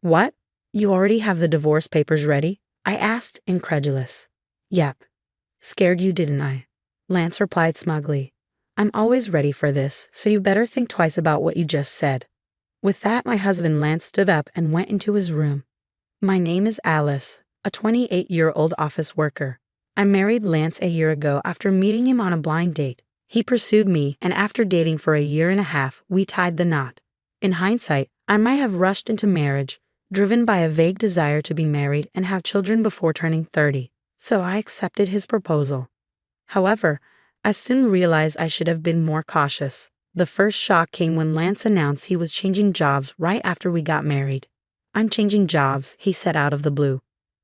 What? You already have the divorce papers ready? I asked, incredulous. Yep. Scared you, didn't I? Lance replied smugly. I'm always ready for this, so you better think twice about what you just said. With that, my husband Lance stood up and went into his room. My name is Alice, a 28-year-old office worker. I married Lance a year ago after meeting him on a blind date. He pursued me, and after dating for a year and a half, we tied the knot. In hindsight, I might have rushed into marriage, driven by a vague desire to be married and have children before turning 30, so I accepted his proposal. However, I soon realized I should have been more cautious. The first shock came when Lance announced he was changing jobs right after we got married. I'm changing jobs, he said out of the blue.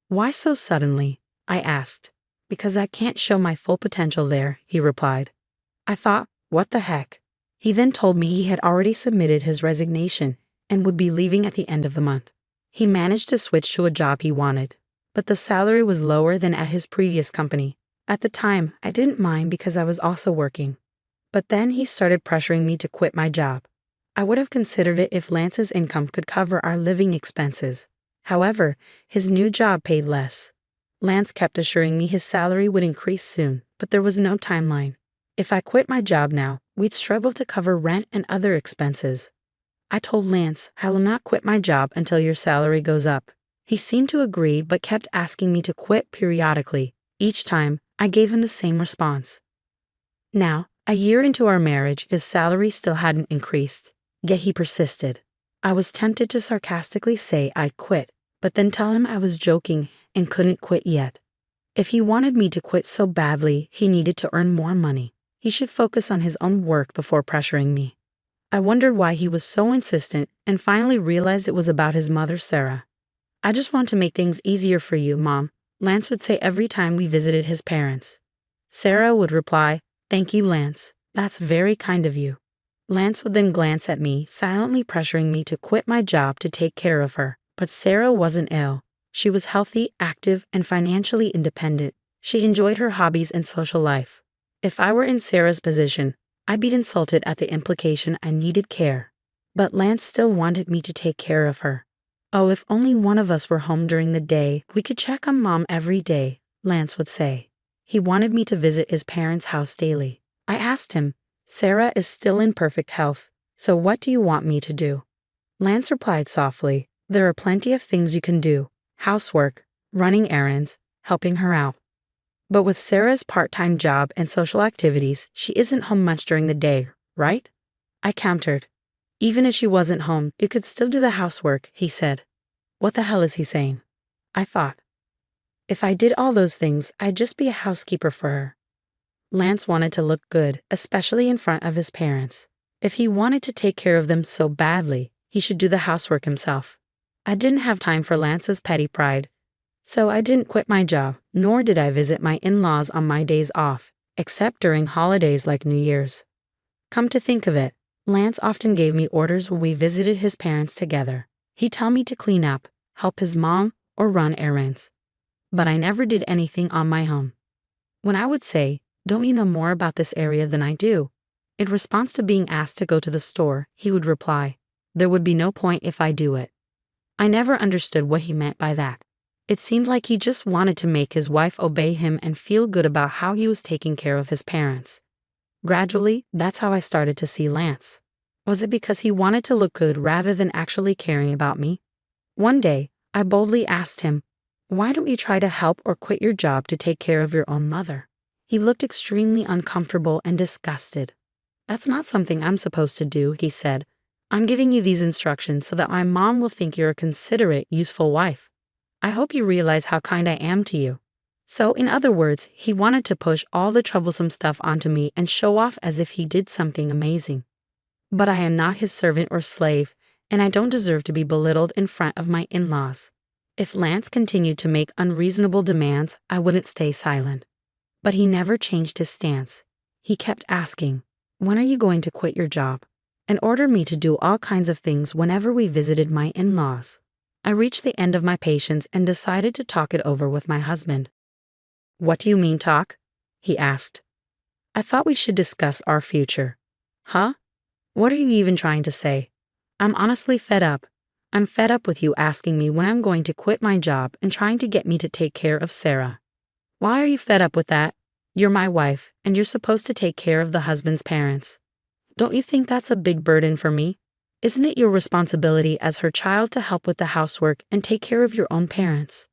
Why so suddenly? I asked. Because I can't show my full potential there, he replied. I thought, what the heck? He then told me he had already submitted his resignation and would be leaving at the end of the month. He managed to switch to a job he wanted, but the salary was lower than at his previous company. At the time, I didn't mind because I was also working. But then he started pressuring me to quit my job. I would have considered it if Lance's income could cover our living expenses. However, his new job paid less. Lance kept assuring me his salary would increase soon, but there was no timeline. If I quit my job now, we'd struggle to cover rent and other expenses. I told Lance, I will not quit my job until your salary goes up. He seemed to agree but kept asking me to quit periodically. Each time, I gave him the same response. Now, a year into our marriage, his salary still hadn't increased, yet he persisted. I was tempted to sarcastically say I'd quit, but then tell him I was joking and couldn't quit yet. If he wanted me to quit so badly, he needed to earn more money. He should focus on his own work before pressuring me. I wondered why he was so insistent and finally realized it was about his mother, Sarah. I just want to make things easier for you, Mom, Lance would say every time we visited his parents. Sarah would reply, Thank you, Lance. That's very kind of you. Lance would then glance at me, silently pressuring me to quit my job to take care of her. But Sarah wasn't ill. She was healthy, active, and financially independent. She enjoyed her hobbies and social life. If I were in Sarah's position, I'd be insulted at the implication I needed care. But Lance still wanted me to take care of her. Oh, if only one of us were home during the day, we could check on Mom every day, Lance would say. He wanted me to visit his parents' house daily. I asked him, Sarah is still in perfect health, so what do you want me to do? Lance replied softly, There are plenty of things you can do. Housework, running errands, helping her out. But with Sarah's part-time job and social activities, she isn't home much during the day, right? I countered. Even if she wasn't home, you could still do the housework, he said. What the hell is he saying? I thought. If I did all those things, I'd just be a housekeeper for her. Lance wanted to look good, especially in front of his parents. If he wanted to take care of them so badly, he should do the housework himself. I didn't have time for Lance's petty pride, so I didn't quit my job, nor did I visit my in-laws on my days off, except during holidays like New Year's. Come to think of it, Lance often gave me orders when we visited his parents together. He'd tell me to clean up, help his mom, or run errands. But I never did anything on my own. When I would say, Don't you know more about this area than I do? In response to being asked to go to the store, he would reply, There would be no point if I do it. I never understood what he meant by that. It seemed like he just wanted to make his wife obey him and feel good about how he was taking care of his parents. Gradually, that's how I started to see Lance. Was it because he wanted to look good rather than actually caring about me? One day, I boldly asked him, Why don't you try to help or quit your job to take care of your own mother? He looked extremely uncomfortable and disgusted. That's not something I'm supposed to do, he said. I'm giving you these instructions so that my mom will think you're a considerate, useful wife. I hope you realize how kind I am to you. So, in other words, he wanted to push all the troublesome stuff onto me and show off as if he did something amazing. But I am not his servant or slave, and I don't deserve to be belittled in front of my in-laws. If Lance continued to make unreasonable demands, I wouldn't stay silent. But he never changed his stance. He kept asking, When are you going to quit your job? And ordered me to do all kinds of things whenever we visited my in-laws. I reached the end of my patience and decided to talk it over with my husband. What do you mean talk? He asked. I thought we should discuss our future. Huh? What are you even trying to say? I'm honestly fed up. I'm fed up with you asking me when I'm going to quit my job and trying to get me to take care of Sarah. Why are you fed up with that? You're my wife, and you're supposed to take care of the husband's parents. Don't you think that's a big burden for me? Isn't it your responsibility as her child to help with the housework and take care of your own parents?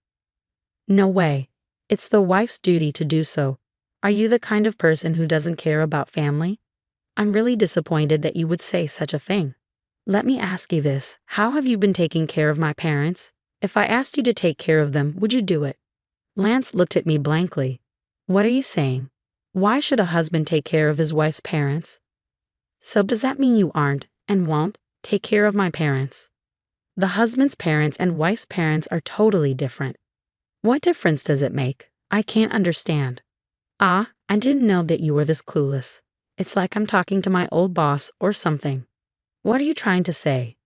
No way. It's the wife's duty to do so. Are you the kind of person who doesn't care about family? I'm really disappointed that you would say such a thing. Let me ask you this, how have you been taking care of my parents? If I asked you to take care of them, would you do it? Lance looked at me blankly. What are you saying? Why should a husband take care of his wife's parents? So does that mean you aren't, and won't, take care of my parents? The husband's parents and wife's parents are totally different. What difference does it make? I can't understand. Ah, I didn't know that you were this clueless. It's like I'm talking to my old boss or something. What are you trying to say?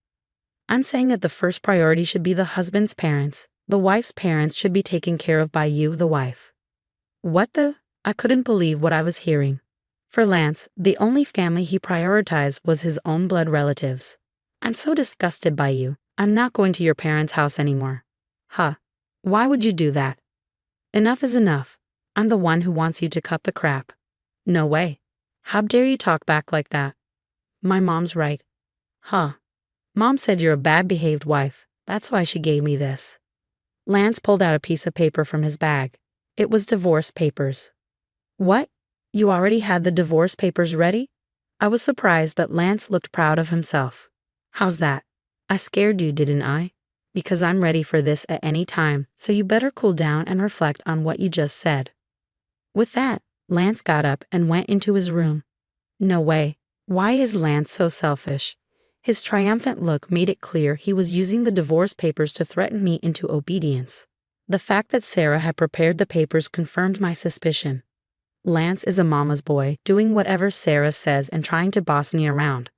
I'm saying that the first priority should be the husband's parents. The wife's parents should be taken care of by you, the wife. What the? I couldn't believe what I was hearing. For Lance, the only family he prioritized was his own blood relatives. I'm so disgusted by you. I'm not going to your parents' house anymore. Huh. Why would you do that? Enough is enough. I'm the one who wants you to cut the crap. No way. How dare you talk back like that? My mom's right. Huh. Mom said you're a bad-behaved wife. That's why she gave me this. Lance pulled out a piece of paper from his bag. It was divorce papers. What? You already had the divorce papers ready? I was surprised, but Lance looked proud of himself. How's that? I scared you, didn't I? Because I'm ready for this at any time, so you better cool down and reflect on what you just said. With that, Lance got up and went into his room. No way. Why is Lance so selfish? His triumphant look made it clear he was using the divorce papers to threaten me into obedience. The fact that Sarah had prepared the papers confirmed my suspicion. Lance is a mama's boy, doing whatever Sarah says and trying to boss me around.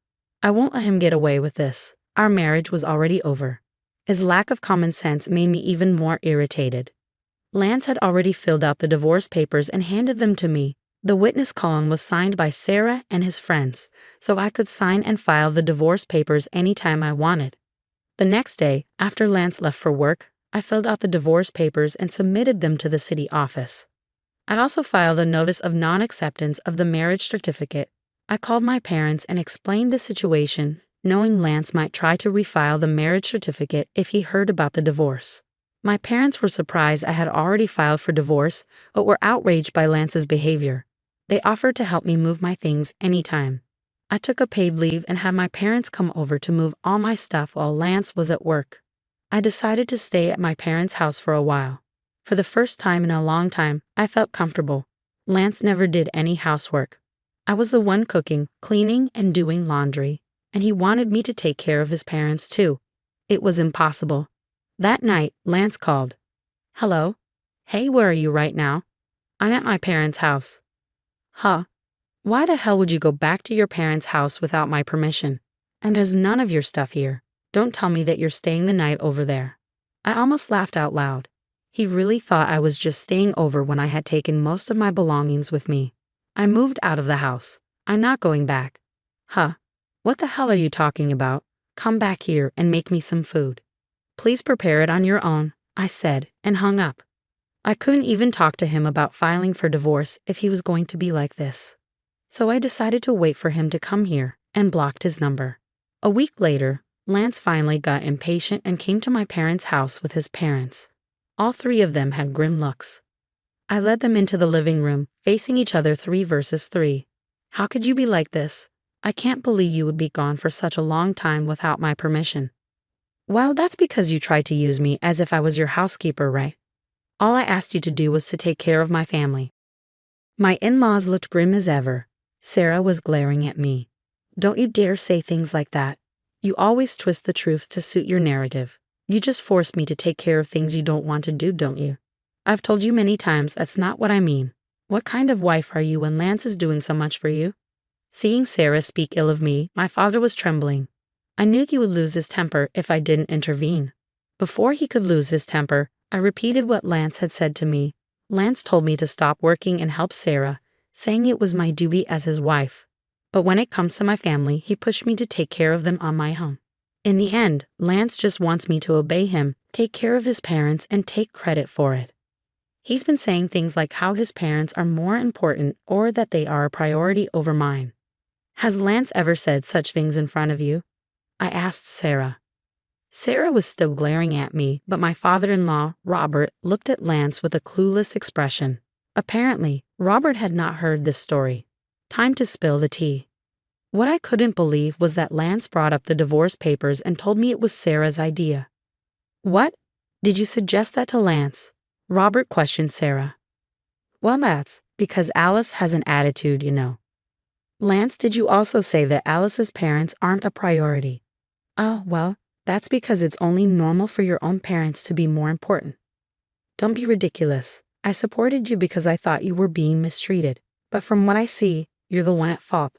I won't let him get away with this. Our marriage was already over. His lack of common sense made me even more irritated. Lance had already filled out the divorce papers and handed them to me. The witness column was signed by Sarah and his friends, so I could sign and file the divorce papers anytime I wanted. The next day, after Lance left for work, I filled out the divorce papers and submitted them to the city office. I'd also filed a notice of non-acceptance of the marriage certificate. I called my parents and explained the situation, knowing Lance might try to refile the marriage certificate if he heard about the divorce. My parents were surprised I had already filed for divorce, but were outraged by Lance's behavior. They offered to help me move my things anytime. I took a paid leave and had my parents come over to move all my stuff while Lance was at work. I decided to stay at my parents' house for a while. For the first time in a long time, I felt comfortable. Lance never did any housework. I was the one cooking, cleaning, and doing laundry, and he wanted me to take care of his parents too. It was impossible. That night, Lance called. Hello? Hey, where are you right now? I'm at my parents' house. Huh? Why the hell would you go back to your parents' house without my permission? And there's none of your stuff here. Don't tell me that you're staying the night over there. I almost laughed out loud. He really thought I was just staying over when I had taken most of my belongings with me. I moved out of the house. I'm not going back. Huh? What the hell are you talking about? Come back here and make me some food. Please prepare it on your own, I said, and hung up. I couldn't even talk to him about filing for divorce if he was going to be like this. So I decided to wait for him to come here and blocked his number. A week later, Lance finally got impatient and came to my parents' house with his parents. All three of them had grim looks. I led them into the living room, facing each other 3 versus 3. How could you be like this? I can't believe you would be gone for such a long time without my permission. Well, that's because you tried to use me as if I was your housekeeper, right? All I asked you to do was to take care of my family. My in-laws looked grim as ever. Sarah was glaring at me. Don't you dare say things like that. You always twist the truth to suit your narrative. You just force me to take care of things you don't want to do, don't you? I've told you many times that's not what I mean. What kind of wife are you when Lance is doing so much for you? Seeing Sarah speak ill of me, my father was trembling. I knew he would lose his temper if I didn't intervene. Before he could lose his temper, I repeated what Lance had said to me. Lance told me to stop working and help Sarah, saying it was my duty as his wife. But when it comes to my family, he pushed me to take care of them on my own. In the end, Lance just wants me to obey him, take care of his parents, and take credit for it. He's been saying things like how his parents are more important or that they are a priority over mine. Has Lance ever said such things in front of you? I asked Sarah. Sarah was still glaring at me, but my father-in-law, Robert, looked at Lance with a clueless expression. Apparently, Robert had not heard this story. Time to spill the tea. What I couldn't believe was that Lance brought up the divorce papers and told me it was Sarah's idea. What? Did you suggest that to Lance? Robert questioned Sarah. Well, that's because Alice has an attitude, you know. Lance, did you also say that Alice's parents aren't a priority? Oh, well, that's because it's only normal for your own parents to be more important. Don't be ridiculous. I supported you because I thought you were being mistreated, but from what I see, you're the one at fault.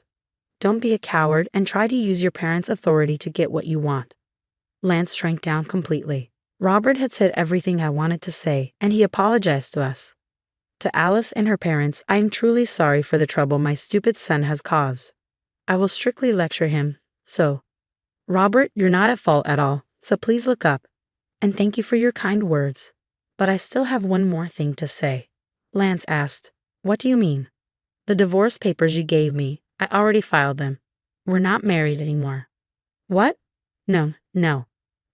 Don't be a coward and try to use your parents' authority to get what you want. Lance shrank down completely. Robert had said everything I wanted to say, and he apologized to us. To Alice and her parents, I am truly sorry for the trouble my stupid son has caused. I will strictly lecture him, so. Robert, you're not at fault at all, so please look up. And thank you for your kind words. But I still have one more thing to say. Lance asked, What do you mean? The divorce papers you gave me, I already filed them. We're not married anymore. What? No.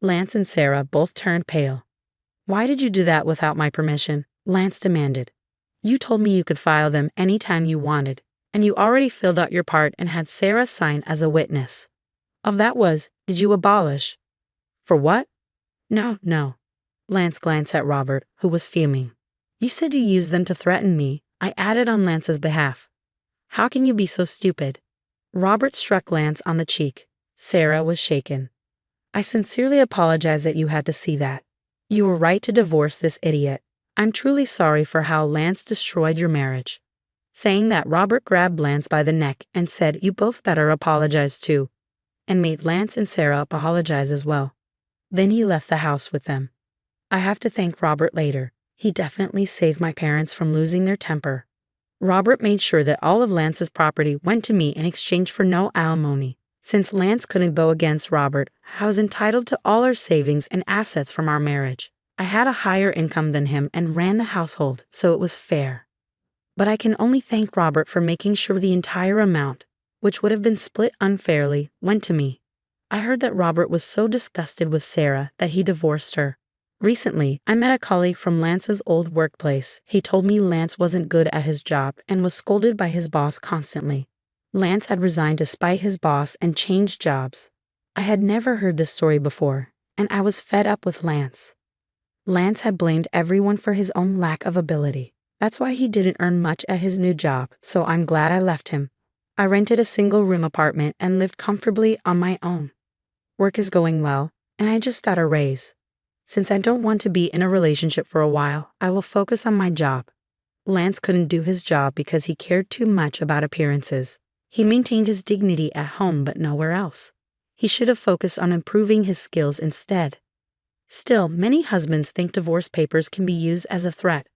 Lance and Sarah both turned pale. Why did you do that without my permission? Lance demanded. You told me you could file them anytime you wanted, and you already filled out your part and had Sarah sign as a witness. Of that was, did you abolish? For what? No. Lance glanced at Robert, who was fuming. You said you used them to threaten me. I added on Lance's behalf. How can you be so stupid? Robert struck Lance on the cheek. Sarah was shaken. I sincerely apologize that you had to see that. You were right to divorce this idiot. I'm truly sorry for how Lance destroyed your marriage. Saying that, Robert grabbed Lance by the neck and said, You both better apologize too, and made Lance and Sarah apologize as well. Then he left the house with them. I have to thank Robert later. He definitely saved my parents from losing their temper. Robert made sure that all of Lance's property went to me in exchange for no alimony. Since Lance couldn't go against Robert, I was entitled to all our savings and assets from our marriage. I had a higher income than him and ran the household, so it was fair. But I can only thank Robert for making sure the entire amount, which would have been split unfairly, went to me. I heard that Robert was so disgusted with Sarah that he divorced her. Recently, I met a colleague from Lance's old workplace. He told me Lance wasn't good at his job and was scolded by his boss constantly. Lance had resigned to spite his boss and changed jobs. I had never heard this story before, and I was fed up with Lance. Lance had blamed everyone for his own lack of ability. That's why he didn't earn much at his new job, so I'm glad I left him. I rented a single-room apartment and lived comfortably on my own. Work is going well, and I just got a raise. Since I don't want to be in a relationship for a while, I will focus on my job. Lance couldn't do his job because he cared too much about appearances. He maintained his dignity at home but nowhere else. He should have focused on improving his skills instead. Still, many husbands think divorce papers can be used as a threat.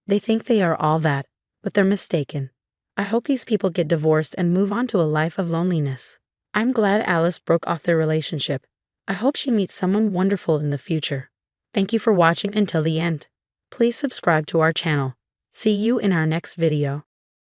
They think they are all that, but they're mistaken. I hope these people get divorced and move on to a life of loneliness. I'm glad Alice broke off their relationship. I hope she meets someone wonderful in the future. Thank you for watching until the end. Please subscribe to our channel. See you in our next video.